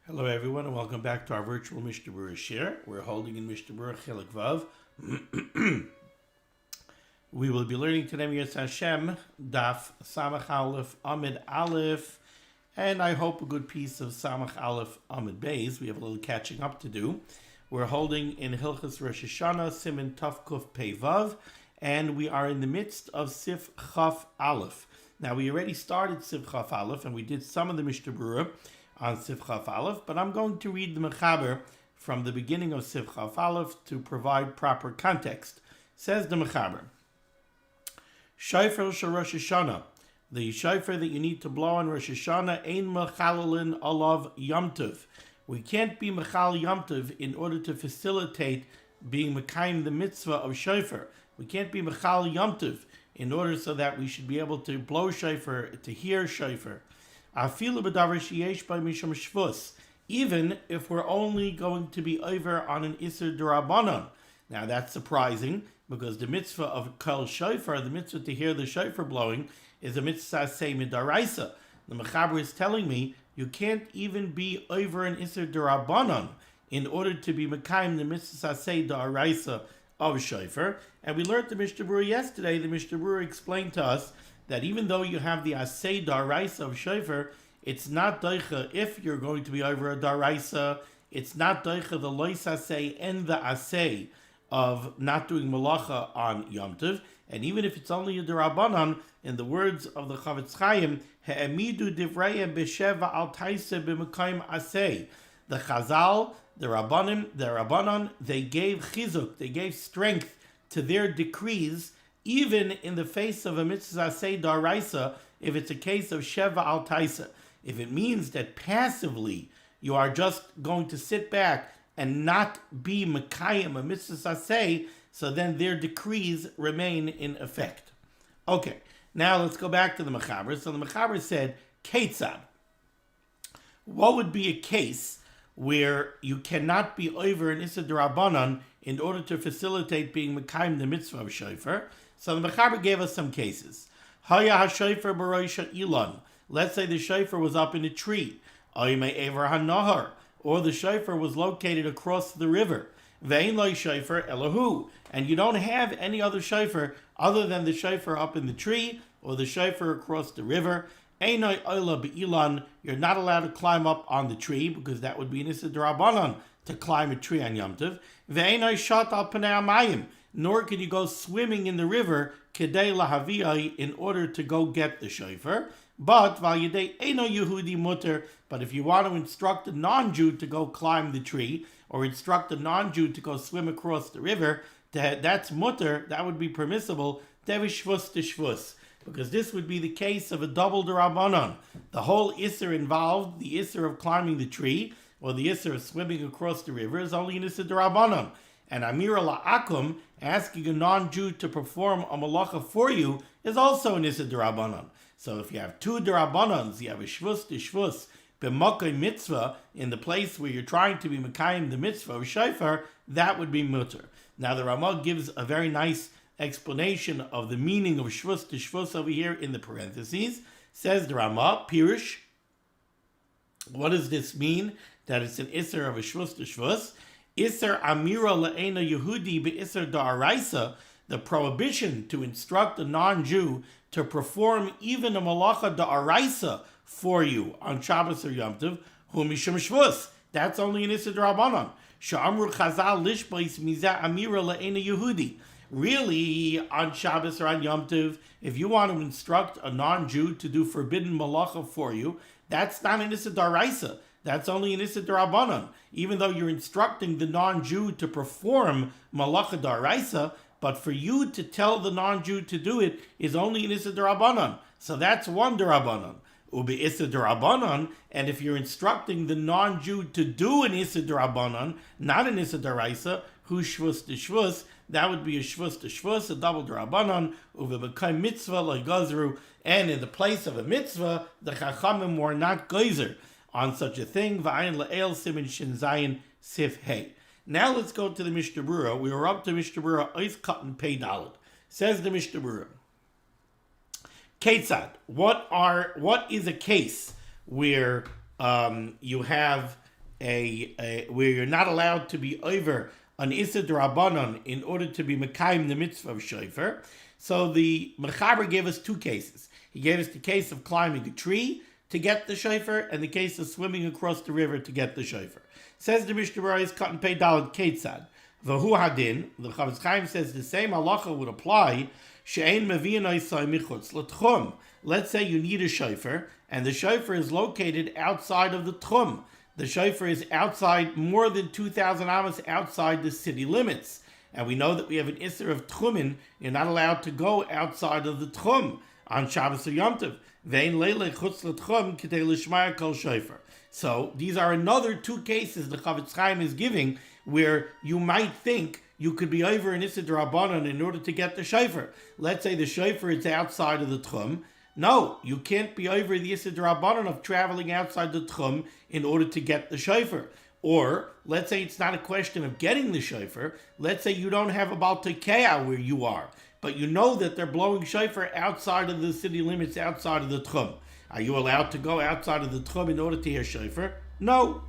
Hello everyone and welcome back to our virtual Mishnah Berurah share. We're holding in Mishnah Berurah Chelik Vav. We will be learning today Yetz Hashem, Daf Samach Aleph Amid Aleph, and I hope a good piece of Samach Aleph Amid Beis. We have a little catching up to do. We're holding in Hilchos Rosh Hashanah, Siman Tafkuf Pei Vav, and we are in the midst of Sif Chaf Aleph. Now we already started Sif Chaf Aleph and we did some of the Mishnah Berurah on Sif Chaf Aleph, but I'm going to read the Mechaber from the beginning of Sif Chaf Aleph to provide proper context. Says the Mechaber, Shofar shel Rosh Hashanah, the shofar that you need to blow on Rosh Hashanah, ein mechalalin alav Yom Tov. We can't be mechal Yom Tov in order to facilitate being mekayim the mitzvah of shofar. We can't be mechal Yom Tov in order so that we should be able to blow shofar, to hear shofar. Even if we're only going to be over on an Isser D'Rabbanan. Now that's surprising because the mitzvah of Kol Shofar, the mitzvah to hear the shofar blowing, is a mitzvah say midaraisa. The Mechaber is telling me you can't even be over an Isser D'Rabbanan in order to be Mekayim the mitzvah say daraisa of shofar. And we learned the Mishnah Berurah yesterday. The Mishnah Berurah explained to us that even though you have the asay daraisa of shofar, it's not doicha if you're going to be over a daraisa. It's not doicha the lois asay and the asay of not doing malacha on Yom Tov. And even if it's only a derabanan, in the words of the Chavetz Chaim, he'emidu divrayim b'sheva al taisa b'mekayim asay. The Chazal, the Rabbanan, they gave chizuk, they gave strength to their decrees, even in the face of a mitzvah say daraisa, if it's a case of sheva al taisa. If it means that passively you are just going to sit back and not be mekayim a mitzvah say, so then their decrees remain in effect. Okay, now let's go back to the Mechaber. So the Mechaber said, Ketzad. What would be a case where you cannot be over an Issa D'Rabbanan in order to facilitate being mekayim the mitzvah of shofar? So the Mechaber gave us some cases. Haya ha-shofar b'roisha ilan. Let's say the shofar was up in a tree. Oymei ever ha-nahar. Or the shofar was located across the river. Ve'in lo shofar elahu. And you don't have any other shofar other than the shofar up in the tree or the shofar across the river. Einoi oila be'ilan. You're not allowed to climb up on the tree because that would be an issa d'Rabbanan to climb a tree on Yom Tov. Ve'einoi shat al panei hamayim. Nor can you go swimming in the river kedei lahaviyai in order to go get the shofar. But vayidei eno Yehudi mutter. But if you want to instruct a non-Jew to go climb the tree or instruct a non-Jew to go swim across the river, that's mutter. That would be permissible. Devi shvus to shvus, because this would be the case of a double d'Rabbanan. The whole isser involved, the isser of climbing the tree or the isser of swimming across the river, is only an isser d'Rabbanan. And Amira la'akum, asking a non-Jew to perform a malacha for you, is also an issa d'Rabbanan. So if you have two d'Rabbanans, you have a shvus to shvus, b'makay mitzvah, in the place where you're trying to be mekayim the mitzvah of shofar, that would be mutter. Now the Ramah gives a very nice explanation of the meaning of shvus to shvus over here in the parentheses. Says the Ramah, Pirush, what does this mean? That it's an isser of a shvus to shvus. Isser amira le'ena Yehudi be'isser da'araisa, the prohibition to instruct a non-Jew to perform even a malacha da'araisa for you on Shabbos or Yom Tov, hu mishum shvus. That's only an isser d'Rabbanan. Sha'amru chazal lishbais mizah amira le'ena Yehudi. Really, on Shabbos or on Yom Tov, if you want to instruct a non-Jew to do forbidden malacha for you, that's not an isser da'araisa. That's only an issa d'Rabbanan. Even though you're instructing the non-Jew to perform malacha daraisa, but for you to tell the non-Jew to do it is only an issa d'Rabbanan. So that's one d'Rabbanan. Ubi issa d'Rabbanan, and if you're instructing the non-Jew to do an issa d'Rabbanan, not an issa daraisa, hu shvus to shvus, that would be a shvus to shvus, a double d'Rabbanan, uvi b'kay mitzvah like gazru, and in the place of a mitzvah, the chachamim were not geyser on such a thing. V'ayin le'el simin shin zayin sif hey. Now let's go to the Mishnah Berurah. We were up to Mishnah Berurah ois katan pei daled. Says the Mishnah Berurah, Ketzad. What is a case where you have where you're not allowed to be over an Issa D'Rabbanan in order to be Mekayim the mitzvah of Shofar. So the Mechaber gave us two cases. He gave us the case of climbing a tree to get the Shofar and the case of swimming across the river to get the Shofar. Says the Mishnah Berurah is cut and pay dalad ketzad. V'hu hadin, the Chavetz Chaim says the same halacha would apply. She'ein mevi'in oisai michutz l'tchum. Let's say you need a shofar, and the shofar is located outside of the tchum. The shofar is outside, more than 2,000 amas outside the city limits. And we know that we have an isser of tchumin. You're not allowed to go outside of the tchum on Shabbos or Yom Tov. Ve'ein leile chutz l'tchum k'tei l'shmaya kol shofar. So these are another two cases the Chavetz Chaim is giving where you might think you could be over an Issa D'Rabbanan in order to get the shofar. Let's say the shofar is outside of the tchum. No, you can't be over the Issa D'Rabbanan of traveling outside the tchum in order to get the shofar. Or, let's say it's not a question of getting the shofar. Let's say you don't have a Baal Tekeah where you are, but you know that they're blowing shofar outside of the city limits, outside of the tchum. Are you allowed to go outside of the tchum in order to hear shofar? No.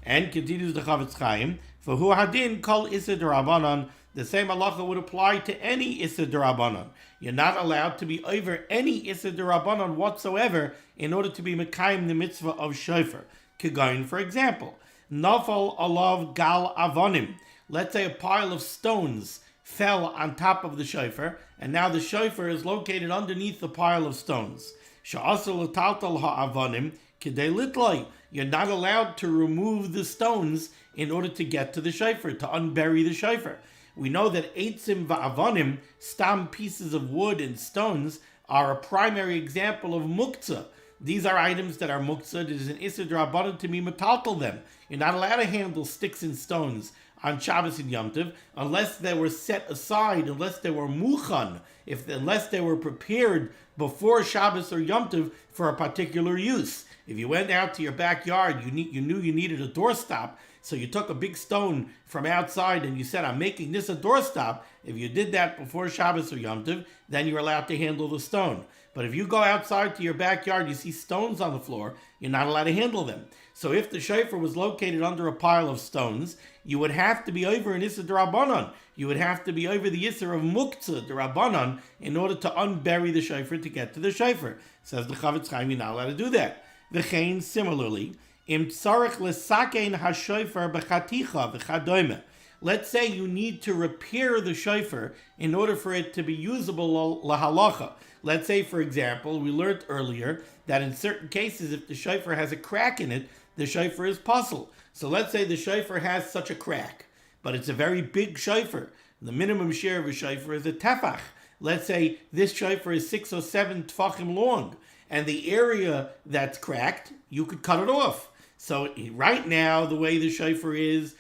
And continues the Chavetz Chaim, for hu hadin kol Issa D'Rabbanan, the same halacha would apply to any Issa D'Rabbanan. You're not allowed to be over any Issa D'Rabbanan whatsoever in order to be mekayim the mitzvah of shofar. Kegoin, for example, nafal alav gal avonim. Let's say a pile of stones fell on top of the shofar, and now the shofar is located underneath the pile of stones. Sha'asal l'taltal ha'avonim k'dei litloi. You're not allowed to remove the stones in order to get to the shofar, to unbury the shofar. We know that eitzim va'avonim, stam pieces of wood and stones, are a primary example of muktzah. These are items that are muktzah. It is an Issa D'Rabbanan to be metaltal them. You're not allowed to handle sticks and stones on Shabbos and Yom Tov unless they were set aside, unless they were muchan, unless they were prepared before Shabbos or Yom Tov for a particular use. If you went out to your backyard, you knew you needed a doorstop, so you took a big stone from outside and you said, I'm making this a doorstop. If you did that before Shabbos or Yom Tov, then you're allowed to handle the stone. But if you go outside to your backyard, you see stones on the floor, you're not allowed to handle them. So if the shofar was located under a pile of stones, you would have to be over an Issa D'Rabbanan. You would have to be over the Issa of Muktzah D'Rabbanan in order to unbury the shofar to get to the shofar. Says the Chavetz Chaim, you're not allowed to do that. V'chein, similarly, im tzarech lesakein ha-shofar b'chaticha v'chadoime. Let's say you need to repair the shofar in order for it to be usable lahalacha. Let's say, for example, we learned earlier that in certain cases, if the shofar has a crack in it, the shofar is puzzle. So let's say the shofar has such a crack, but it's a very big shofar. The minimum share of a shofar is a tefach. Let's say this shofar is 6 or 7 tefachim long, and the area that's cracked, you could cut it off. So right now, the way the shofar is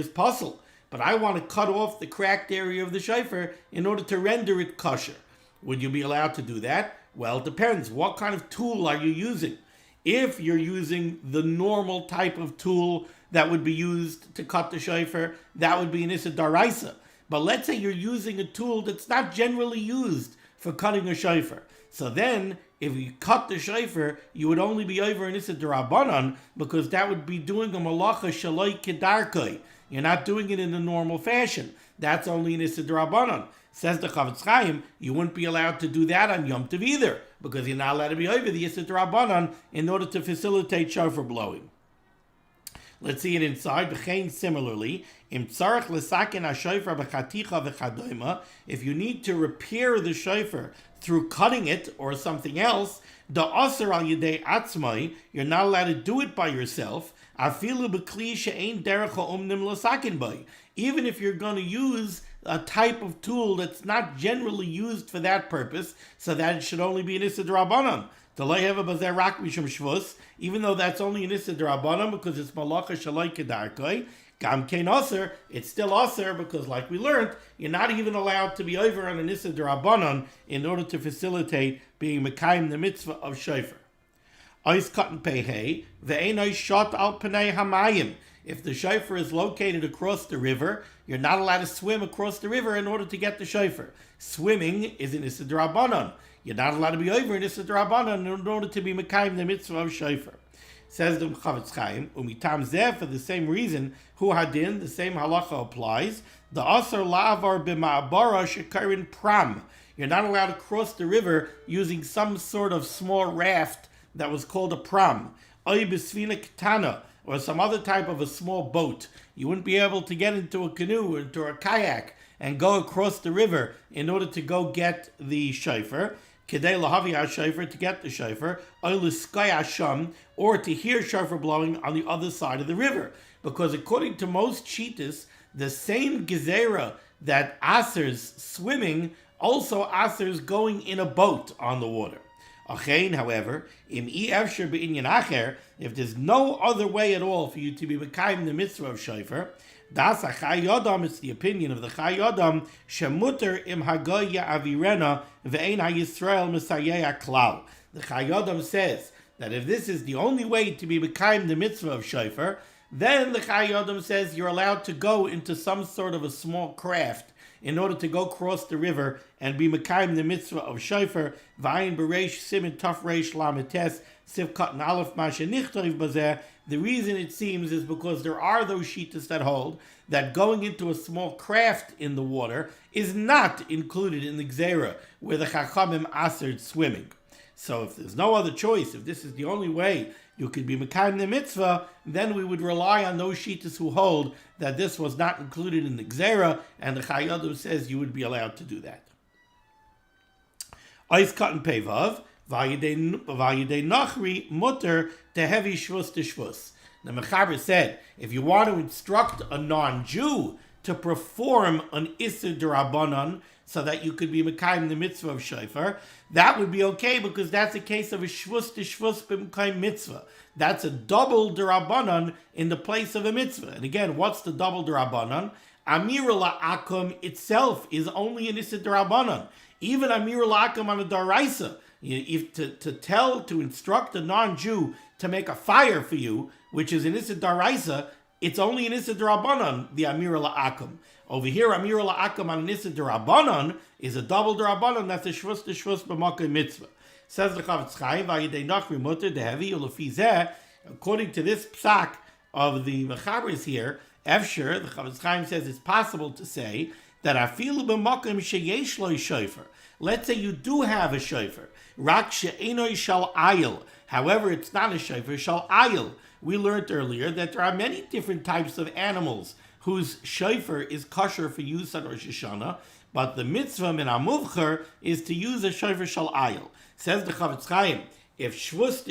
puzzle. But I want to cut off the cracked area of the shofar in order to render it kosher. Would you be allowed to do that? Well, it depends. What kind of tool are you using? If you're using the normal type of tool that would be used to cut the shofar, that would be an Issa D'Oraisa. But let's say you're using a tool that's not generally used for cutting a shofar. So then, if you cut the shofar, you would only be over an Issa D'Rabbanan because that would be doing a malacha shaloi kedarkoi. You're not doing it in the normal fashion. That's only an Issa D'Rabbanan. Says the Chavetz Chaim, you wouldn't be allowed to do that on Yom Tov either, because you're not allowed to be over the Issa D'Rabbanan in order to facilitate shofar blowing. Let's see it inside. V'chein, similarly, im tzarech lesaken ha-shofar b'chaticha v'chadoima, if you need to repair the shofar through cutting it or something else, da aser al yedei atzmai, you're not allowed to do it by yourself, afilu b'kli she'ein derech ha'umnim lesaken bay. Even if you're going to use a type of tool that's not generally used for that purpose, so that it should only be an Issa D'Rabbanan. Even though that's only an Issa D'Rabbanan because it's malacha shaloi kedarkoi, gam kein aser, it's still aser because, like we learned, you're not even allowed to be over on an Issa D'Rabbanan in order to facilitate being mekayim the mitzvah of shofar. Ois katan pehei ve'ein ois shot al pnei hamayim. If the shofar is located across the river, you're not allowed to swim across the river in order to get the shofar. Swimming is an Issa D'Rabbanan. You're not allowed to be over an Issa D'Rabbanan in order to be mekayim the mitzvah of shofar. Says the Chavetz Chaim, umitam zeh, for the same reason, hu hadin, the same halacha applies. The asar la'avar b'ma'abara shekarin pram. You're not allowed to cross the river using some sort of small raft that was called a pram. Oy b'svina ketana, or some other type of a small boat. You wouldn't be able to get into a canoe or into a kayak and go across the river in order to go get the shofar. Kedei lahavi ha-shofar, to get the shofar. Oy l'skay hasham, or to hear shofar blowing on the other side of the river. Because according to most shitas, the same gezerah that asers swimming also asers going in a boat on the water. Achein, however, if there's no other way at all for you to be mekayim the mitzvah of shofar, das achai yodam, it's the opinion of the chai yodam, shemuter im hagoya avirena ve'ein ha-Yisrael misayeh klal. The chai yodam says that if this is the only way to be mekayim the mitzvah of shofar, then the chai yodam says you're allowed to go into some sort of a small craft in order to go cross the river and be mekayim the mitzvah of shofar. V'ayin b'reish siman taf reish lametes siv katan aleph mashe nichtav bazeh. The reason it seems is because there are those shitas that hold that going into a small craft in the water is not included in the gzera where the chachamim asered swimming. So if there's no other choice, if this is the only way you could be mekayim the mitzvah, then we would rely on those shitas who hold that this was not included in the gzera, and the chai yodam says you would be allowed to do that. Ois katan pevav vayidei nachri mutter tehevi shvus teshvus. The Mechaber said, if you want to instruct a non-Jew to perform an Isser D'Rabbanan so that you could be mekayim the mitzvah of shofar, that would be okay because that's a case of a shvus teshvus b'mekayim mitzvah. That's a double D'Rabbanan in the place of a mitzvah. And again, what's the double D'Rabbanan? Amir la'akum itself is only an Isser D'Rabbanan. Even Amir la'akum on a daraisa, if to instruct a non-Jew to make a fire for you, which is an Issa Daraisa, it's only an Issa Darabanan, the Amir La'akum. Over here, Amir La'akum on an Issa Darabanan is a double Darabanan, that's a Shvus B'Makkah Mitzvah. Says the Chavetz Chaim, Vayidei Nachri Mutter Dehevi Ulefizeh, according to this psak of the Mechaberis here, Efsher, the Chavetz Chaim says it's possible to say that Afilu B'Makkah Sheyesh Lo Shofar. Let's say you do have a shofar, Rak She'enoi Shal Ayil. However, it's not a shofar, Shal Ayil. We learned earlier that there are many different types of animals whose shofar is kosher for use on Rosh Hashanah, but the mitzvah min amuvcher is to use a shofar Shal Ayil. Says the Chavetz Chaim, if shvus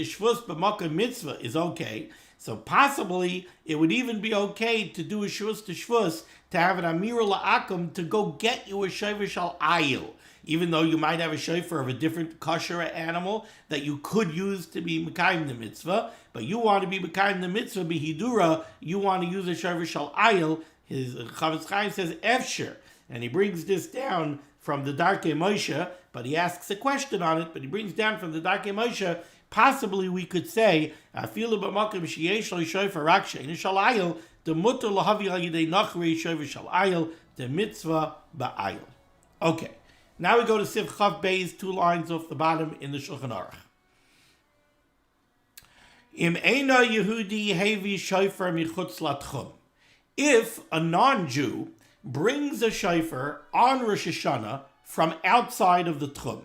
b'makkah mitzvah is okay, so possibly it would even be okay to do a shvus to have an amir la'akum to go get you a shofar Shal Ayil. Even though you might have a shofar of a different kosher animal that you could use to be mekayim the mitzvah, but you want to be mekayim the mitzvah b'hidura, you want to use a shofar Shal Ayil. His Chavetz Chaim says efsher, and he brings this down from the Darkei Moshe, but he asks a question on it, but he brings down from the Darkei Moshe, possibly we could say, afilu b'makom sheyesh lo shofar rak she'eino Shal Ayil, the mutter lahavi al yidei nachri shofar Shal Ayil, the mitzvah ba'ayil. Okay. Now we go to Siv Chav Beis, 2 lines off the bottom in the Shulchan Aruch. Im eina Yehudi hevi shofar michutz latchum. If a non-Jew brings a shofar on Rosh Hashanah from outside of the tchum,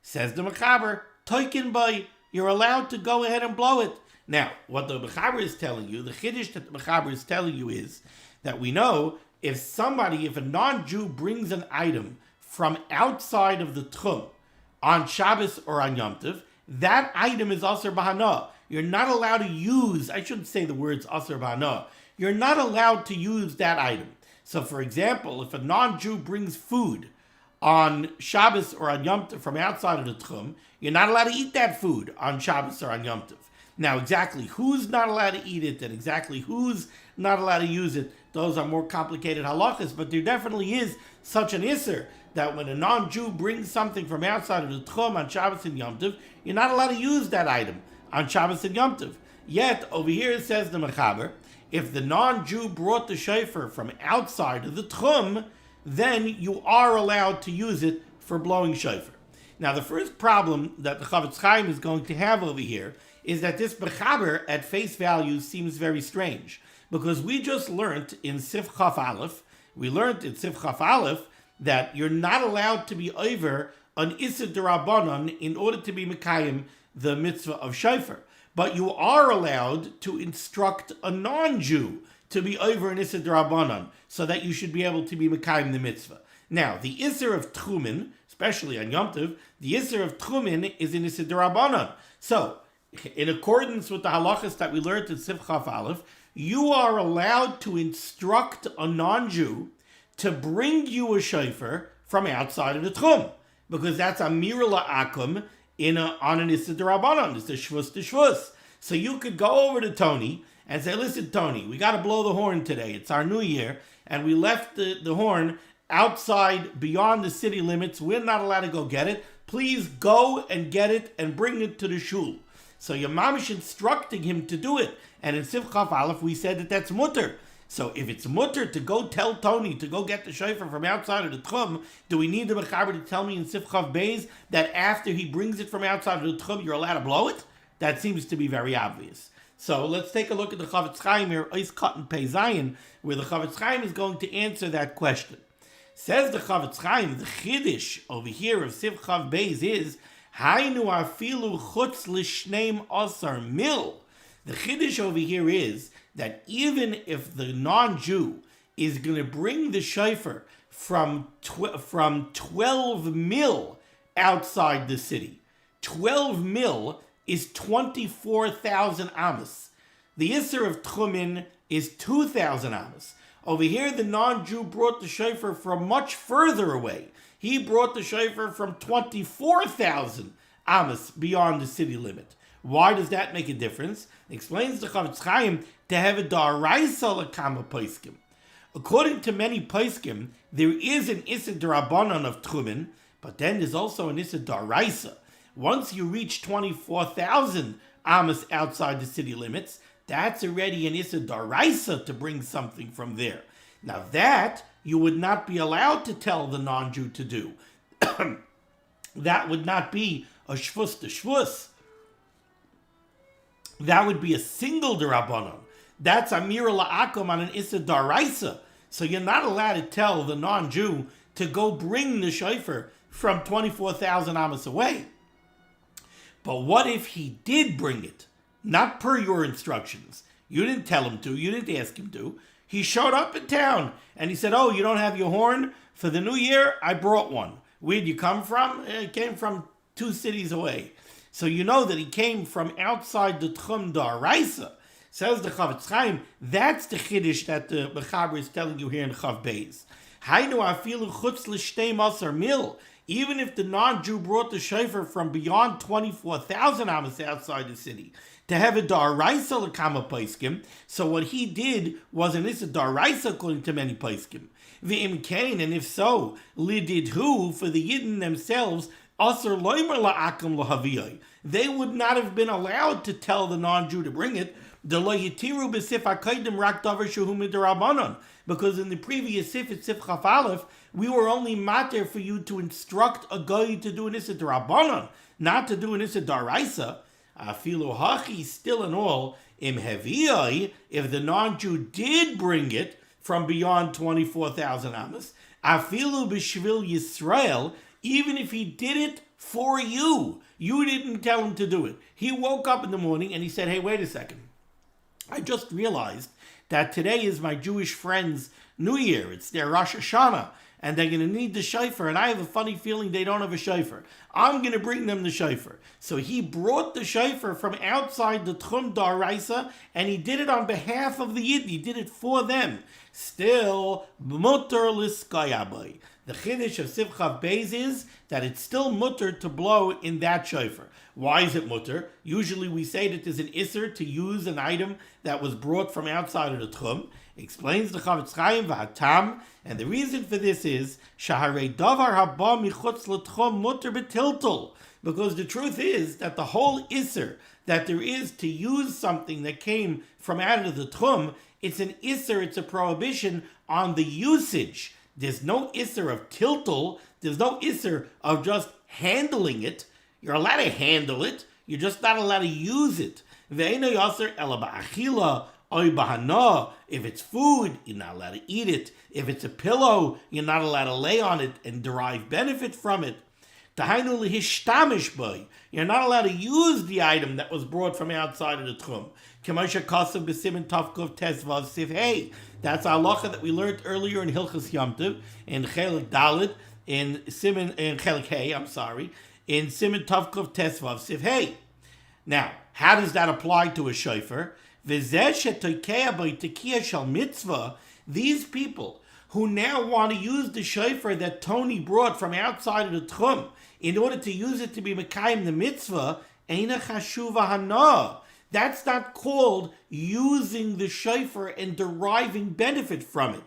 says the Mechaber, toikin bay, you're allowed to go ahead and blow it. Now, what the Mechaber is telling you, the chiddush that the Mechaber is telling you is that we know if a non-Jew brings an item from outside of the tchum on Shabbos or on Yom Tov, that item is aser b'hana. You're not allowed to use, I shouldn't say the words aser b'hana, you're not allowed to use that item. So for example, if a non-Jew brings food on Shabbos or on Yom Tov from outside of the tchum, you're not allowed to eat that food on Shabbos or on Yom Tov. Now exactly who's not allowed to eat it and exactly who's not allowed to use it, those are more complicated halachos, but there definitely is such an isser that when a non-Jew brings something from outside of the tchum on Shabbos and Yom Tov, you're not allowed to use that item on Shabbos and Yom Tov. Yet, over here it says the Mechaber, if the non-Jew brought the shofar from outside of the tchum, then you are allowed to use it for blowing shofar. Now, the first problem that the Chavetz Chaim is going to have over here is that this Bechaber at face value seems very strange. Because we just learned in Sif Chaf Aleph, that you're not allowed to be over an Issa D'Rabbanan in order to be Mekayim the mitzvah of Shofar. But you are allowed to instruct a non-Jew to be over an Issa D'Rabbanan, so that you should be able to be Mekayim the mitzvah. Now, the Isser of Tchumen, especially on Yom Tov, the Isser of Tchumen is an Issa D'Rabbanan. So, in accordance with the halachos that we learned in Sif Chaf Aleph, you are allowed to instruct a non-Jew to bring you a shofar from outside of the Tchum, because that's a mirla akum on an Issa D'Rabbanan. It's a shvus to shvus. So you could go over to Tony and say, listen, Tony, we got to blow the horn today. It's our new year, and we left the horn outside beyond the city limits. We're not allowed to go get it. Please go and get it and bring it to the shul. So your mamish instructing him to do it. And in Sif Chaf Aleph, we said that that's mutter. So if it's mutter to go tell Tony to go get the shofar from outside of the Tchum, do we need the Mechaber to tell me in Sif Chaf Beis that after he brings it from outside of the Tchum, you're allowed to blow it? That seems to be very obvious. So let's take a look at the Chavetz Chaim here, Ois Katan Pei Zayin, where the Chavetz Chaim is going to answer that question. Says the Chavetz Chaim, the Chiddush over here of Sif Chaf Beis is, Hainu afilu chutz l'shneim asar mil. The Chiddush over here is that even if the non-Jew is going to bring the shofar from 12 mil outside the city, 12 mil is 24,000 amos. The Isser of Tchumen is 2,000 amos. Over here, the non-Jew brought the shofar from much further away. He brought the shofar from 24,000 amos beyond the city limit. Why does that make a difference? It explains the Chavetz Chaim to have a daraisa l'kama poskim. According to many poskim, there is an issa d'Rabbanan of Tchumen, but then there's also an issa daraisa. Once you reach 24,000 amos outside the city limits, that's already an issa daraisa to bring something from there. Now that you would not be allowed to tell the non-Jew to do. That would not be a shvus to shvus. That would be a single d'Rabbanan. That's a mirla akum on an issa daraisa. So you're not allowed to tell the non-Jew to go bring the shofar from 24,000 amos away. But what if he did bring it? Not per your instructions. You didn't tell him to. You didn't ask him to. He showed up in town and he said, oh, you don't have your horn? For the new year, I brought one. Where'd you come from? It came from 2 cities away. So you know that he came from outside the Tchum Daraisa. Says the Chavetz Chaim, that's the Chiddush that the Mechaber is telling you here in the Chav Beis. Hainu afilu chutz l'shtei masar mil. Even if the non-Jew brought the shofar from beyond 24,000 amos outside the city, to have a daraisa l'kama poskim, so what he did was an issa daraisa according to many poskim. V'im kain, and if so, lidid hu, for the Yidden themselves, asar loimer la'akim lahaviyai. They would not have been allowed to tell the non-Jew to bring it, because in the previous Sif, it's Sif Chaf Aleph, we were only mater for you to instruct a guy to do an Issa D'Rabbanan, not to do an Issa D'Araisa. Afilu hachi, still and all, im heviyai, if the non-Jew did bring it from beyond 24,000 amos, afilu b'shvil Yisrael, even if he did it for you, you didn't tell him to do it. He woke up in the morning and he said, hey, wait a second. I just realized that today is my Jewish friends' New Year. It's their Rosh Hashanah, and they're going to need the shofar, and I have a funny feeling they don't have a shofar. I'm going to bring them the shofar. So he brought the shofar from outside the Tchum Daraisa, and he did it on behalf of the Yid. He did it for them. Still, mutter l'skayabai. The Chiddush of Sif Chaf Beis is that it's still mutter to blow in that shofar. Why is it mutter? Usually we say that there's an isser to use an item that was brought from outside of the Tchum. Explains the Chavetz Chaim v'hatam, and the reason for this is shaharei davar haba michutz l'tchum mutter betiltul, because the truth is that the whole isser that there is to use something that came from out of the Tchum, it's an isser, it's a prohibition on the usage. There's no isser of tiltul. There's no isser of just handling it. You're allowed to handle it. You're just not allowed to use it. Ve'eino yaser ela ba'achila oy b'hana. If it's food, you're not allowed to eat it. If it's a pillow, you're not allowed to lay on it and derive benefit from it. Tahainu lehistamish boy. You're not allowed to use the item that was brought from outside of the tchum. K'moshe kasav b'simin tavkov tesvav sivhei. That's our halacha that we learned earlier in Hilchos Yom Tov, in Chelik Dalet, in Chelik Hey, in Siman Tavkov Tesvav Sivhei. Now, how does that apply to a shofar? These people who now want to use the shofar that Tony brought from outside of the tchum in order to use it to be mekayim the mitzvah, eina chashuva hana. That's not called using the shofar and deriving benefit from it.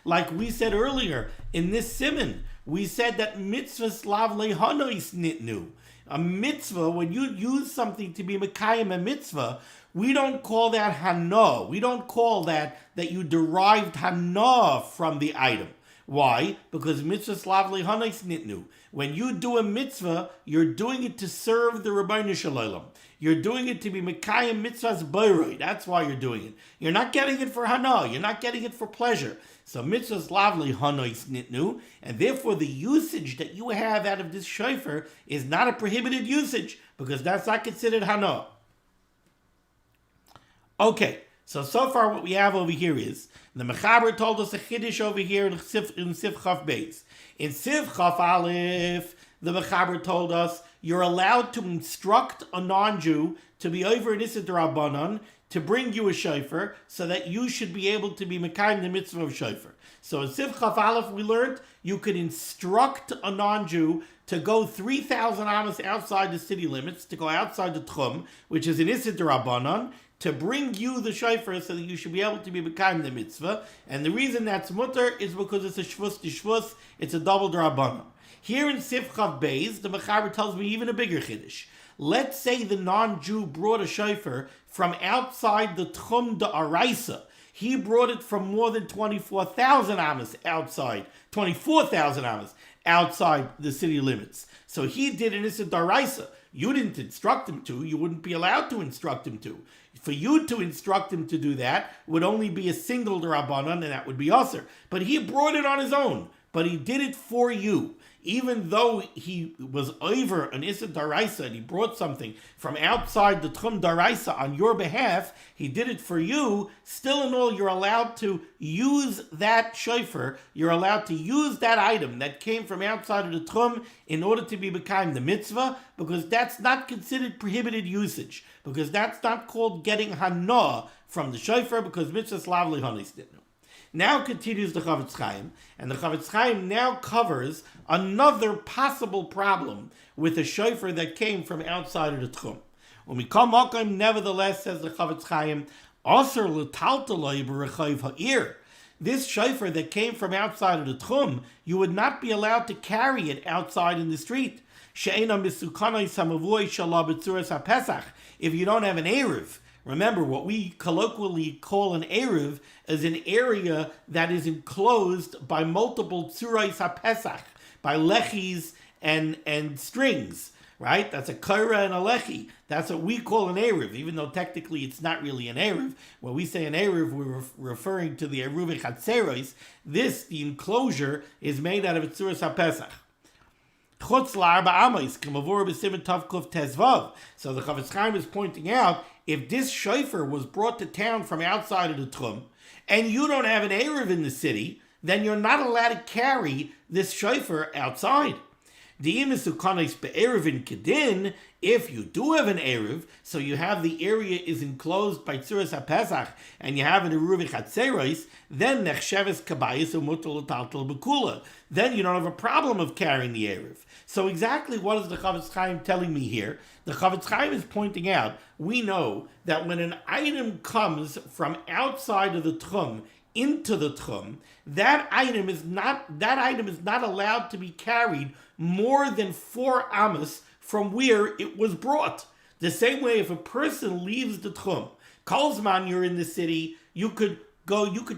Like we said earlier in this Siman, we said that mitzvah slav lehanois nitnu. A mitzvah, when you use something to be mekayim a mitzvah, we don't call that hana. We don't call that you derived hana from the item. Why? Because mitzvah slav lehanois nitnu. When you do a mitzvah, you're doing it to serve the Rabbeinu Shalom. You're doing it to be mekayim mitzvahs Berurah. That's why you're doing it. You're not getting it for hana. You're not getting it for pleasure. So mitzvahs lavli hanois nitnu, and therefore the usage that you have out of this shofar is not a prohibited usage because that's not considered hana. Okay, so far what we have over here is the Mechaber told us a chiddush over here in Sif Chaf Beis. In Sif Chaf Aleph, the Mechaber told us you're allowed to instruct a non-Jew to be over an Issa D'Rabbanan to bring you a shofar so that you should be able to be mekayim the mitzvah of shofar. So in Sif Chaf Aleph we learned you could instruct a non-Jew to go 3,000 amas outside the city limits, to go outside the tchum, which is an Issa D'Rabbanan, to bring you the shofar so that you should be able to be mekayim the mitzvah. And the reason that's mutter is because it's a shvus d'shvus, it's a double D'Rabbanan. Here in Sif Chaf Beis, the Mechaber tells me even a bigger chiddush. Let's say the non-Jew brought a shofar from outside the Tchum D'Araisa. He brought it from more than 24,000 amas outside, 24,000 amas outside the city limits. So he did an Issa D'Araisa. You didn't instruct him to. You wouldn't be allowed to instruct him to. For you to instruct him to do that would only be a single D'Rabbanan, and that would be Aser. But he brought it on his own. But he did it for you. Even though he was over an Issa D'Araisa and he brought something from outside the Tchum D'Araisa on your behalf, he did it for you. Still in all, you're allowed to use that shofar. You're allowed to use that item that came from outside of the Tchum in order to be mekayim the mitzvah, because that's not considered prohibited usage. Because that's not called getting hana from the shofar, because mitzvah slav lehanis didn't. Now continues the Chavetz Chaim, and the Chavetz Chaim now covers another possible problem with a shofar that came from outside of the Tchum. When we come Makom, nevertheless, says the Chavetz Chaim, Aser l'taltaloi b'rechav ha'ir. This shofar that came from outside of the Tchum, you would not be allowed to carry it outside in the street. She'ena misukanai samavui shalah b'tzuras ha'pesach. If you don't have an Erev. Remember, what we colloquially call an Erev is an area that is enclosed by multiple tzurais HaPesach, by lechis and strings, right? That's a kaira and a lechi. That's what we call an Erev, even though technically it's not really an Erev. When we say an Erev, we're referring to the Eruv Chatzeros. The enclosure, is made out of a tzurais HaPesach. So the Chavetz Chaim is pointing out, if this shofar was brought to town from outside of the Tchum, and you don't have an Erev in the city, then you're not allowed to carry this shofar outside. If you do have an Erev, so you have the area is enclosed by Tzuras HaPesach, and you have an Eruv Chatzeros, then Nechsheves Kabayis Umutal Taltal Bekula. Then you don't have a problem of carrying the Erev. So exactly what is the Chavetz Chaim telling me here? The Chavetz Chaim is pointing out, we know that when an item comes from outside of the Tchum into the Tchum, that item is not allowed to be carried more than 4 amas from where it was brought. The same way, if a person leaves the Tchum, Kolzman, you're in the city, you could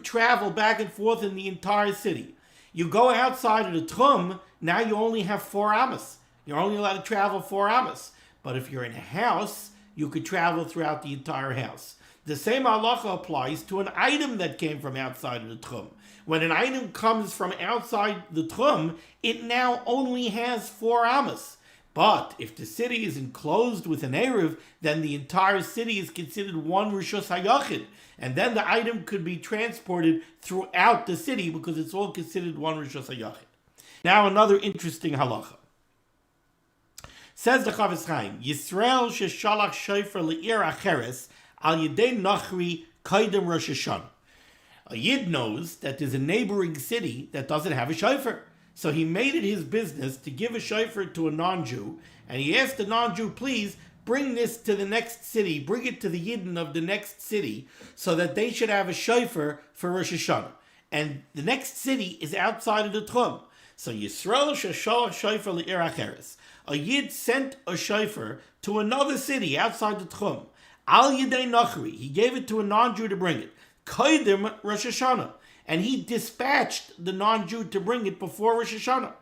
travel back and forth in the entire city. You go outside of the Tchum, now you only have 4 amas. You're only allowed to travel 4 amos. But if you're in a house, you could travel throughout the entire house. The same halacha applies to an item that came from outside of the tchum. When an item comes from outside the tchum, it now only has 4 amos. But if the city is enclosed with an eruv, then the entire city is considered one rishus hayachid, and then the item could be transported throughout the city because it's all considered one rishus hayachid. Now another interesting halacha. Says the Chavetz Chaim, Yisrael sheshalach shofar le'ir acheres al yedei nachri kaidem Rosh Hashanah. A Yid knows that there's a neighboring city that doesn't have a shofar. So he made it his business to give a shofar to a non-Jew, and he asked the non-Jew, please bring this to the next city, bring it to the Yidden of the next city, so that they should have a shofar for Rosh Hashanah. And the next city is outside of the Tchum. So Yisrael sheshalach shofar le'ir acheres. A Yid sent a shofar to another city outside the Tchum. Al yedei nachri, he gave it to a non-Jew to bring it. Kaidem Rosh Hashanah. And he dispatched the non-Jew to bring it before Rosh Hashanah.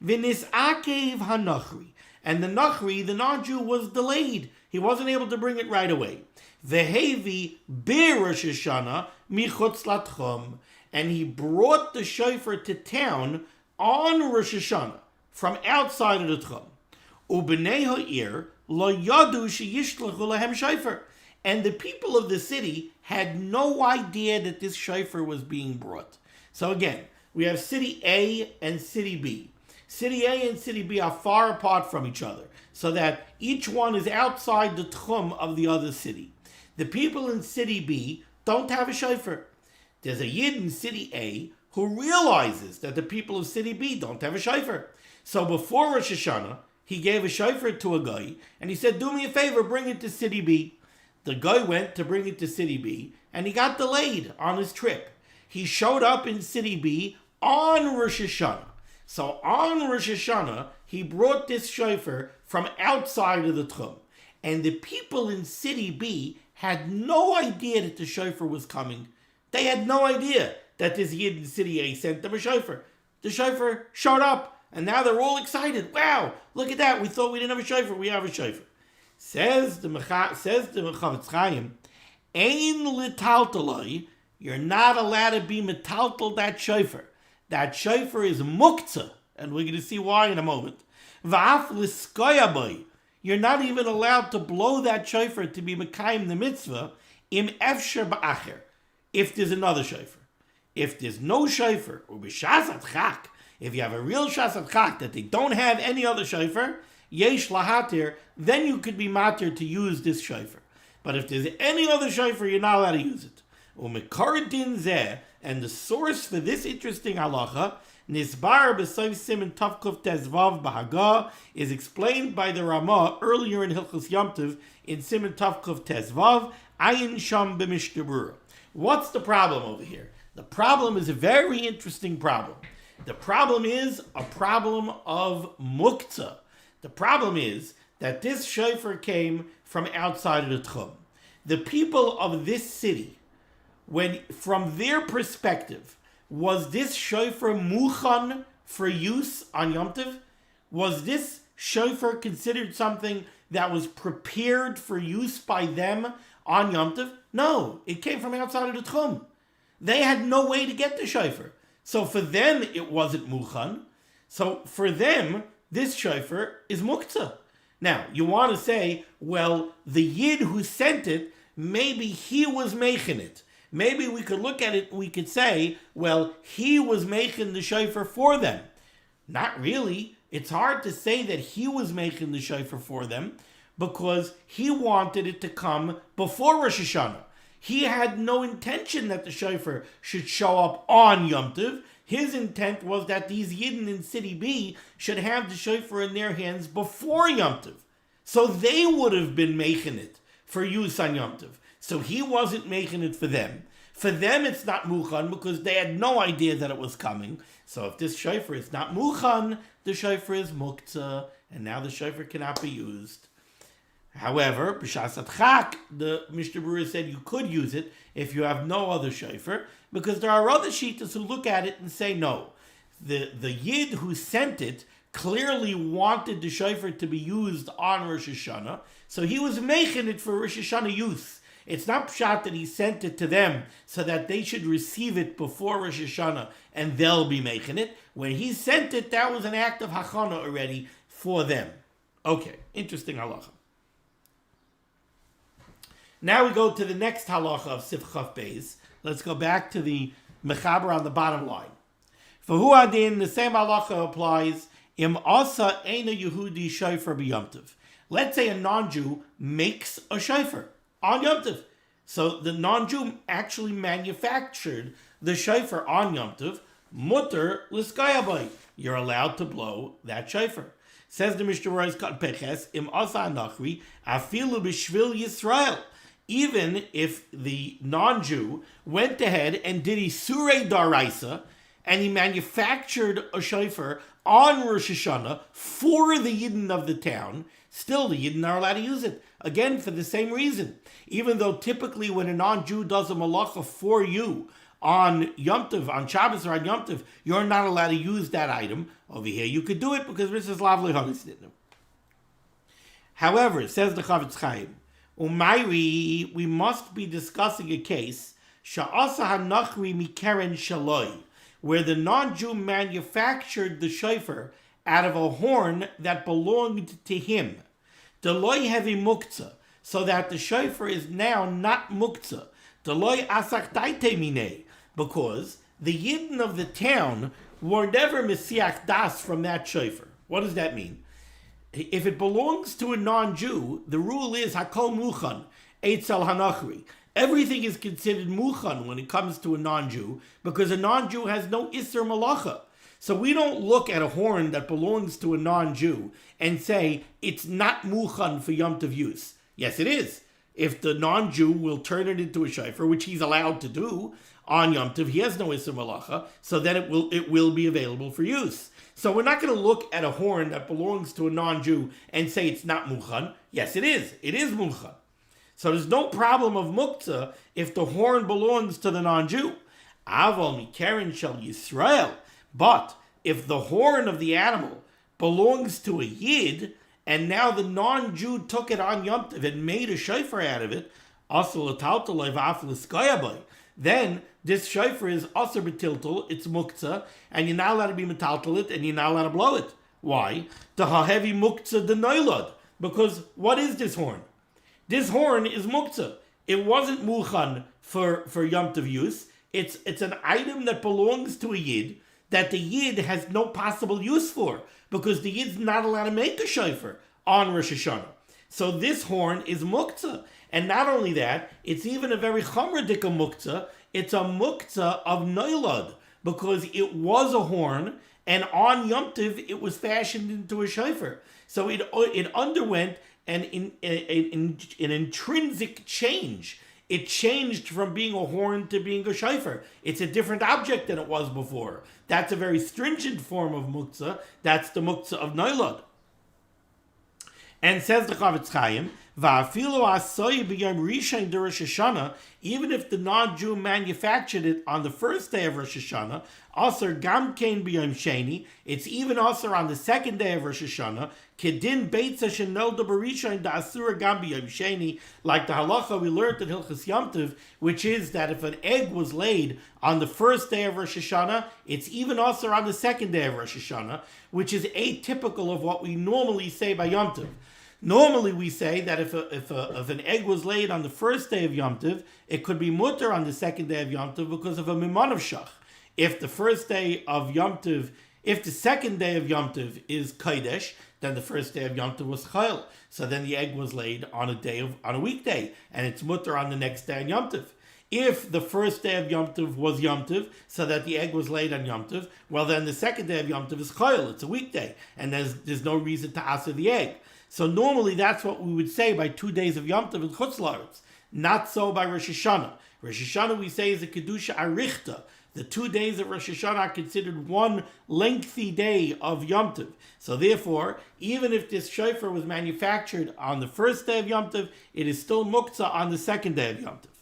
V'nis'akev hanachri. And the nachri, the non-Jew, was delayed. He wasn't able to bring it right away. V'hevi bir Rosh Hashanah michutz latchum. And he brought the shofar to town on Rosh Hashanah, from outside of the tchum. U'bnei ha'ir lo yadu sheyishlachu lahem shofar. And the people of the city had no idea that this shofar was being brought. So again, we have city A and city B. City A and city B are far apart from each other, so that each one is outside the tchum of the other city. The people in city B don't have a shofar. There's a Yid in city A who realizes that the people of city B don't have a shofar. So before Rosh Hashanah, he gave a shofar to a guy, and he said, do me a favor, bring it to city B. The guy went to bring it to city B, and he got delayed on his trip. He showed up in city B on Rosh Hashanah. So on Rosh Hashanah, he brought this shofar from outside of the tchum. And the people in city B had no idea that the shofar was coming. They had no idea that this Yid in city A sent them a shofar. The shofar showed up, and now they're all excited. Wow, look at that. We thought we didn't have a shofar. We have a shofar. Says the Chavetz Chaim, Ein litaltaloi, you're not allowed to be metaltal that shofar. That shofar is muktzah, and we're going to see why in a moment. V'af liskoyaboi, you're not even allowed to blow that shofar to be mekayim the mitzvah, im efsher ba'acher, if there's another shofar. If there's no shofar, or b'shas chak, if you have a real shas chak that they don't have any other shofar, yesh lahatir, then you could be matir to use this shofar. But if there's any other shofar, you're not allowed to use it. Umekar din zeh, and the source for this interesting halacha, nisbar b'soif siman tavkuf tezvav b'haga, is explained by the Ramah earlier in Hilchos Yom Tov in siman tavkuf tezvav, ayin sham b'mishnah Berurah. What's the problem over here? The problem is a very interesting problem. The problem is a problem of muktzah. The problem is that this shofar came from outside of the tchum. The people of this city, when from their perspective, was this shofar muchan for use on Yom Tov? Was this shofar considered something that was prepared for use by them on Yom Tov? No, it came from outside of the tchum. They had no way to get the shofar. So for them, it wasn't muchan. So for them, this shofar is muktzah. Now, you want to say, well, the Yid who sent it, maybe he was making it. Maybe we could look at it, we could say, well, he was making the shofar for them. Not really. It's hard to say that he was making the shofar for them because he wanted it to come before Rosh Hashanah. He had no intention that the shofar should show up on Yom Tov. His intent was that these Yidden in City B should have the shofar in their hands before Yom Tov. So they would have been making it for use on Yom Tov. So he wasn't making it for them. For them, it's not muchan because they had no idea that it was coming. So if this shofar is not muchan, the shofar is muktzah, and now the shofar cannot be used. However, b'shas chak, the Mishnah Berurah said you could use it if you have no other shofar, because there are other shittas who look at it and say no. The Yid who sent it clearly wanted the shofar to be used on Rosh Hashanah, so he was making it for Rosh Hashanah use. It's not pshat that he sent it to them so that they should receive it before Rosh Hashanah and they'll be making it. When he sent it, that was an act of hachana already for them. Okay, interesting halacha. Now we go to the next halacha of Sif Chaf Beis. Let's go back to the mechaber on the bottom line. For hu adin, the same halacha applies. Im asa eina Yehudi shofar b'Yom Tov. Let's say a non-Jew makes a shofar on Yom Tov. So the non-Jew actually manufactured the shofar on Yom Tov. Mutter l'skayabay. You're allowed to blow that shofar. Says the Mishnah Peches, Im asa anachri afilu b'shvil Yisrael. Even if the non-Jew went ahead and did Isurei Daraisa, and he manufactured a shofar on Rosh Hashanah for the Yidden of the town, still the Yidden are allowed to use it. Again, for the same reason. Even though typically when a non-Jew does a malacha for you on Yom Tov, on Shabbos or on Yom Tov, you're not allowed to use that item. Over here you could do it because Mrs. Lavli Hagisnitnu. However, says the Chavetz Chaim, Umayri, we must be discussing a case, Sha'asa hanachri mikeren shaloi, where the non-Jew manufactured the shofar out of a horn that belonged to him. Deloi heavy muktzah, so that the shofar is now not muktzah. Deloi asak daite mine, because the Yidden of the town were never mesiach das from that shofar. What does that mean? If it belongs to a non-Jew, the rule is hakol muchan, eitzel hanachri. Everything is considered muchan when it comes to a non-Jew, because a non-Jew has no isser malacha. So we don't look at a horn that belongs to a non-Jew and say, it's not muchan for Yom Tov use. Yes, it is. If the non-Jew will turn it into a shofar, which he's allowed to do on Yom Tov, he has no isser malacha, so then it will be available for use. So we're not going to look at a horn that belongs to a non-Jew and say it's not muchan. Yes, it is. It is muchan. So there's no problem of muktzah if the horn belongs to the non-Jew. Aval mikeren shel Yisrael. But if the horn of the animal belongs to a Yid, and now the non-Jew took it on Yom Tov and made a shofar out of it, then this shofar is asur b'tiltul, it's muktzah, and you're not allowed to be metaltal it, and you're not allowed to blow it. Why? The hahevi muktzah denoilad. Because what is this horn? This horn is muktzah. It wasn't muchan for Yom Tov use. It's an item that belongs to a Yid that the Yid has no possible use for, because the Yid's not allowed to make a shofar on Rosh Hashanah. So this horn is muktzah. And not only that, it's even a very chamradika muktzah. It's a muktzah of noilad, because it was a horn, and on Yom Tov it was fashioned into a shofar. So it underwent an intrinsic change. It changed from being a horn to being a shofar. It's a different object than it was before. That's a very stringent form of muktzah. That's the muktzah of noilad. And says the Chavetz Chaim, even if the non-Jew manufactured it on the first day of Rosh Hashanah, asur gam kein b'yom sheni, it's even asur on the second day of Rosh Hashanah, kedin beitza shenolda b'rishon da'asur gam b'yom sheni, like the halacha we learned in Hilchos Yom Tov, which is that if an egg was laid on the first day of Rosh Hashanah, it's even asur on the second day of Rosh Hashanah, which is atypical of what we normally say by Yom Tov. Normally we say that if an egg was laid on the first day of Yom Tov, it could be mutter on the second day of Yom Tov because of a miman of shach. If the second day of Yom Tov is kodesh, then the first day of Yom Tov was chayil. So then the egg was laid on a weekday, and it's mutter on the next day on Yom Tov. If the first day of Yom Tov was Yom Tov, so that the egg was laid on Yom Tov, well then the second day of Yom Tov is chayil. It's a weekday, and there's no reason to answer the egg. So normally that's what we would say by 2 days of Yom Tov in Chutz La'aretz. Not so by Rosh Hashanah. Rosh Hashanah we say is a Kedusha Arichta. The 2 days of Rosh Hashanah are considered one lengthy day of Yom Tov. So therefore, even if this shofar was manufactured on the first day of Yom Tov, it is still muktzah on the second day of Yom Tov.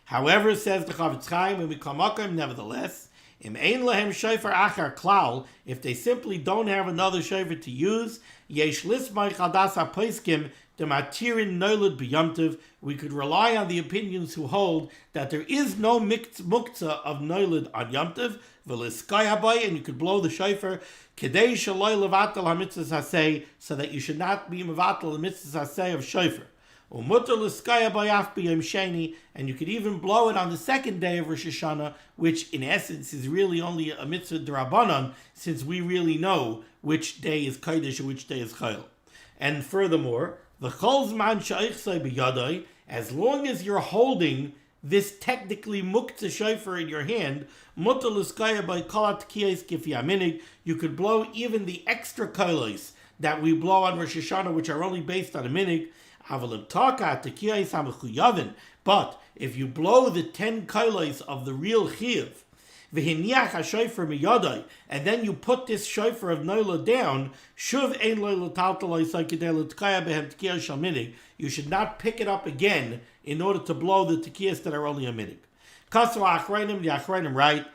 However, says the Chavetz Chaim, when we come up, nevertheless, Im ein lahem shofar achar klal, if they simply don't have another shofar to use, yesh lismay chadas hapoiskim dematirin noilud b'yomtiv, we could rely on the opinions who hold that there is no muktzah of noilud on yomtiv, v'liskay habay, and you could blow the shofar, kedei shaloi levatel hamitzvah hasei, so that you should not be mevatel the mitzvah hasei of shofar. And you could even blow it on the second day of Rosh Hashanah, which in essence is really only a mitzvah d'Rabbanan, since we really know which day is Kodesh and which day is Chayil. And furthermore, as long as you're holding this technically muktzah shofar in your hand, you could blow even the extra kolos that we blow on Rosh Hashanah, which are only based on a minig. But if you blow the 10 kolos of the real chiyuv, and then you put this shofar of noila down, you should not pick it up again in order to blow the tekiyas that are only a minig. The achronim write,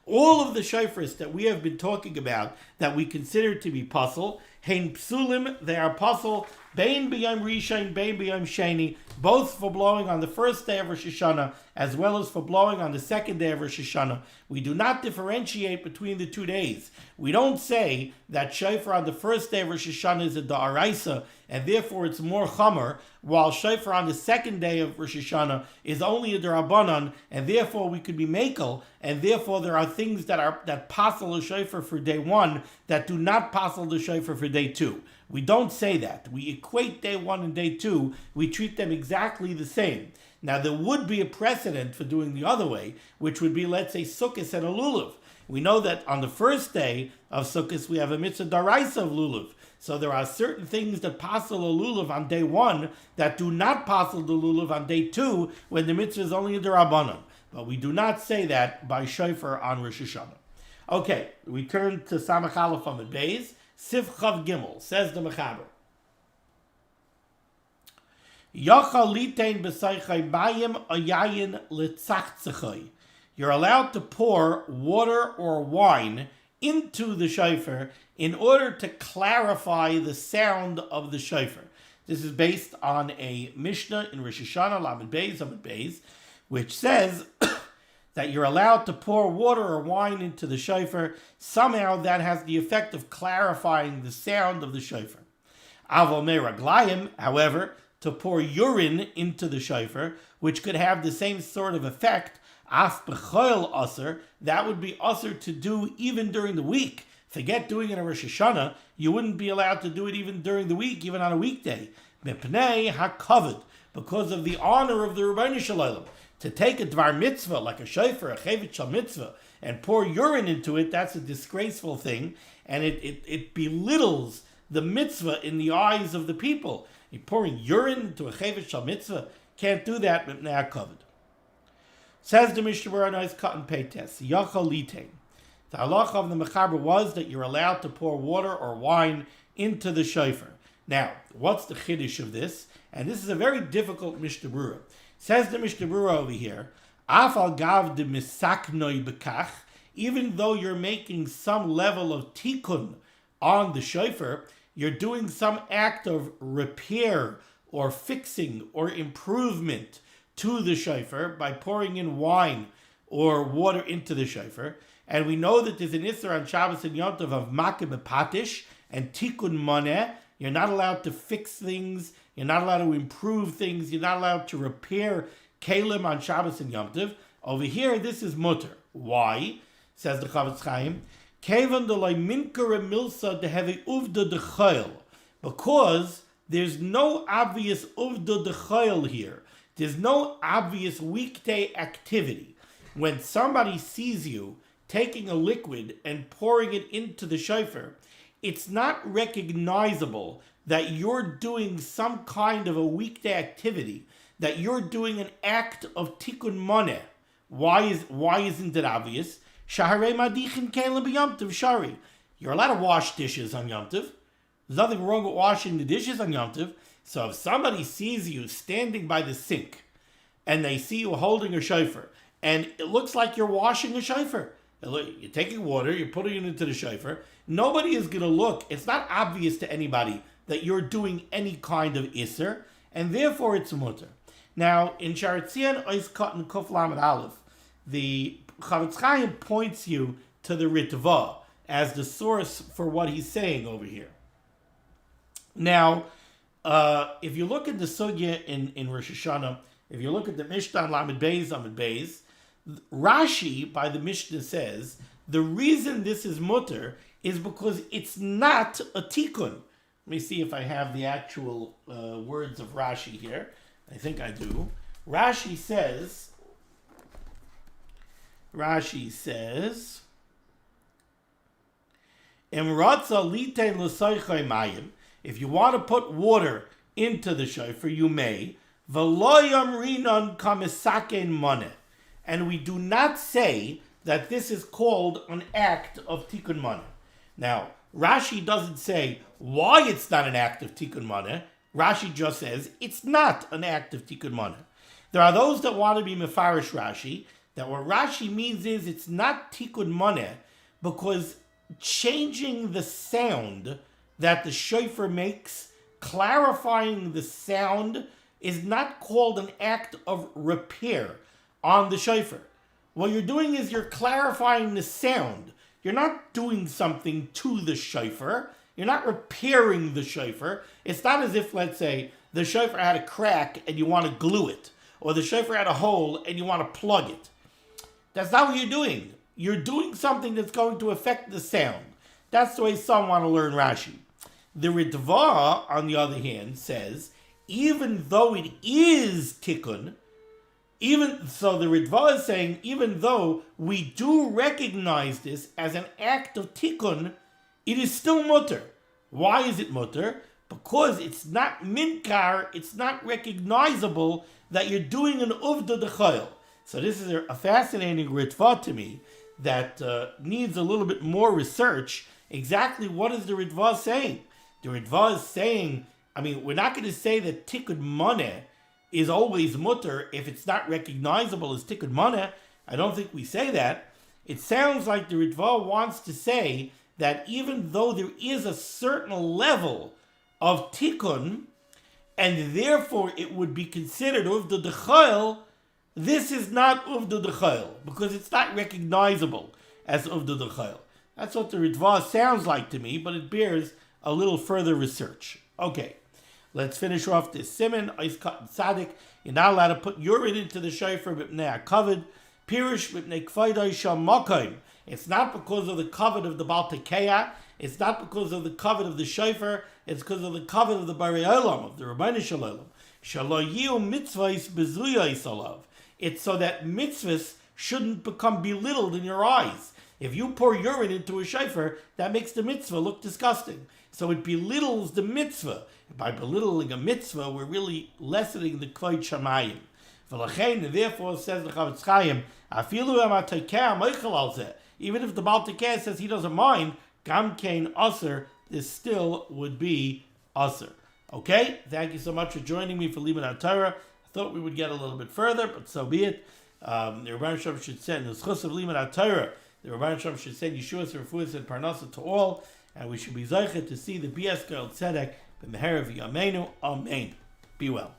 all of the shofars that we have been talking about that we consider to be puzzle, hein psulim, they are puzzle, bein b'yom rishon, bein b'yom sheni, both for blowing on the first day of Rosh Hashanah as well as for blowing on the second day of Rosh Hashanah. We do not differentiate between the 2 days. We don't say that shofar on the first day of Rosh Hashanah is a da'araisa and therefore it's more chamer, while shofar on the second day of Rosh Hashanah is only a d'Rabbanan, and therefore we could be makel, and therefore there are things that passel a shofar for day 1 that do not passel the shofar for day 2. We don't say that. We equate day 1 and day 2. We treat them exactly the same. Now there would be a precedent for doing the other way, which would be, let's say, Sukkot and a lulav. We know that on the first day of Sukkot we have a mitzvah daraisa of lulav. So there are certain things that passel a lulav on day 1 that do not passel the lulav on day 2 when the mitzvah is only a d'Rabbanan. But we do not say that by shofar on Rosh Hashanah. Okay, we turn to Samach Aleph Amud Beis, Sif Chav Gimel, says the Mechaber. You're allowed to pour water or wine into the shofar in order to clarify the sound of the shofar. This is based on a Mishnah in Rosh Hashanah, Amud Beis, which says that you're allowed to pour water or wine into the shofar. Somehow that has the effect of clarifying the sound of the shofar. Avol meraglayim, however, to pour urine into the shofar, which could have the same sort of effect, af b'choil aser, that would be aser to do even during the week. Forget doing it on Rosh Hashanah, you wouldn't be allowed to do it even during the week, even on a weekday. Mipnei hakavod, because of the honor of the Rabbinic Shalom. To take a dvar mitzvah, like a shofar, a chevet shal mitzvah, and pour urine into it, that's a disgraceful thing, and it belittles the mitzvah in the eyes of the people. You're pouring urine into a chevet shal mitzvah, can't do that, mipnei hakavod. Says the Mishnah Berurah, nice cut and pay test. Yachal litain. The halacha of the Mechaber was that you're allowed to pour water or wine into the shofar. Now, what's the chiddush of this? And this is a very difficult Mishnah Berurah. Says the Mishnah Berurah over here, Afal gav de misaknoi bekach, even though you're making some level of tikkun on the shofar, you're doing some act of repair or fixing or improvement to the shofar by pouring in wine or water into the shofar. And we know that there's an Isser on Shabbos and Yom Tov of makeh b'patish and tikkun maneh. You're not allowed to fix things. You're not allowed to improve things. You're not allowed to repair kalim on Shabbos and Yom Tov. Over here, this is mutter. Why? Says the Chavetz Chaim. Kevan delay minkara milsa deheve uvda dechayil. Because there's no obvious uvda dechayil here. There's no obvious weekday activity. When somebody sees you taking a liquid and pouring it into the shofar, it's not recognizable that you're doing some kind of a weekday activity, that you're doing an act of tikkun maneh. Why isn't it obvious? Shaharei madichin kelim b'yom tov shari. You're allowed to wash dishes on Yom Tov. There's nothing wrong with washing the dishes on Yom Tov. So if somebody sees you standing by the sink and they see you holding a shofar, and it looks like you're washing a shofar. You're taking water, you're putting it into the shofar. Nobody is going to look. It's not obvious to anybody that you're doing any kind of iser, and therefore it's mutter. Now, in Sharatzian Ois Katan Kuf Lamed Aleph, the Chavetz Chaim points you to the Ritva as the source for what he's saying over here. Now, if you look at the sugya in Rosh Hashanah, if you look at the Mishnah Lamed Beis Amud Beis, Rashi by the Mishnah says the reason this is mutter is because it's not a tikkun. Let me see if I have the actual words of Rashi here. I think I do. Rashi says, if you want to put water into the shofar, you may. And we do not say that this is called an act of tikkun maneh. Now, Rashi doesn't say why it's not an act of tikkun maneh. Rashi just says it's not an act of tikkun maneh. There are those that want to be mefarish Rashi, that what Rashi means is it's not tikkun maneh because changing the sound that the shofar makes, clarifying the sound, is not called an act of repair on the shofar. What you're doing is you're clarifying the sound. You're not doing something to the shofar. You're not repairing the shofar. It's not as if, let's say, the shofar had a crack and you want to glue it, or the shofar had a hole and you want to plug it. That's not what you're doing. You're doing something that's going to affect the sound. That's the way some want to learn Rashi. The Ritva, on the other hand, says, even though it is tikkun, so the Ritva is saying, even though we do recognize this as an act of tikkun, it is still mutter. Why is it mutter? Because it's not minkar, it's not recognizable that you're doing an uvda d'chayil. So this is a fascinating Ritva to me that needs a little bit more research. Exactly what is the Ritva saying? The Ritva is saying, we're not going to say that tikkun maneh is always mutter if it's not recognizable as tikkun maneh. I don't think we say that. It sounds like the Ritva wants to say that even though there is a certain level of tikkun, and therefore it would be considered uvda d'chayil, this is not uvda d'chayil, because it's not recognizable as uvda d'chayil. That's what the Ritva sounds like to me, but it bears a little further research. Okay, let's finish off this Siman, Ois Katan Tzadik. You're not allowed to put urine into the shofar b'pnei hakavod. Pirush b'pnei kvaydai sham makom. It's not because of the kavod of the Baal Tekeah. It's not because of the kavod of the shofar. It's because of the kavod of the Barei Olam, of the Rabbinic Shalom. Shalo yiu mitzvahs bezuyos alav. It's so that mitzvahs shouldn't become belittled in your eyes. If you pour urine into a shofar, that makes the mitzvah look disgusting. So it belittles the mitzvah. By belittling a mitzvah, we're really lessening the kvod shamayim. V'lachein, therefore, says the Chavetz Chaim, afilu ha'matokeh moichel al zeh. Even if the Baal Tekeh says he doesn't mind, gam kein aser, this still would be aser. Okay? Thank you so much for joining me for limud HaTorah. I thought we would get a little bit further, but so be it. The Rebbeinu Shalom should send the schus of limud HaTorah. The Rebbeinu Shalom should send Yeshua's refuahs and parnasa to all, and we should be zeicher to see the Bias Gal Tzedek b'meher v'yameinu. Amen. Be well.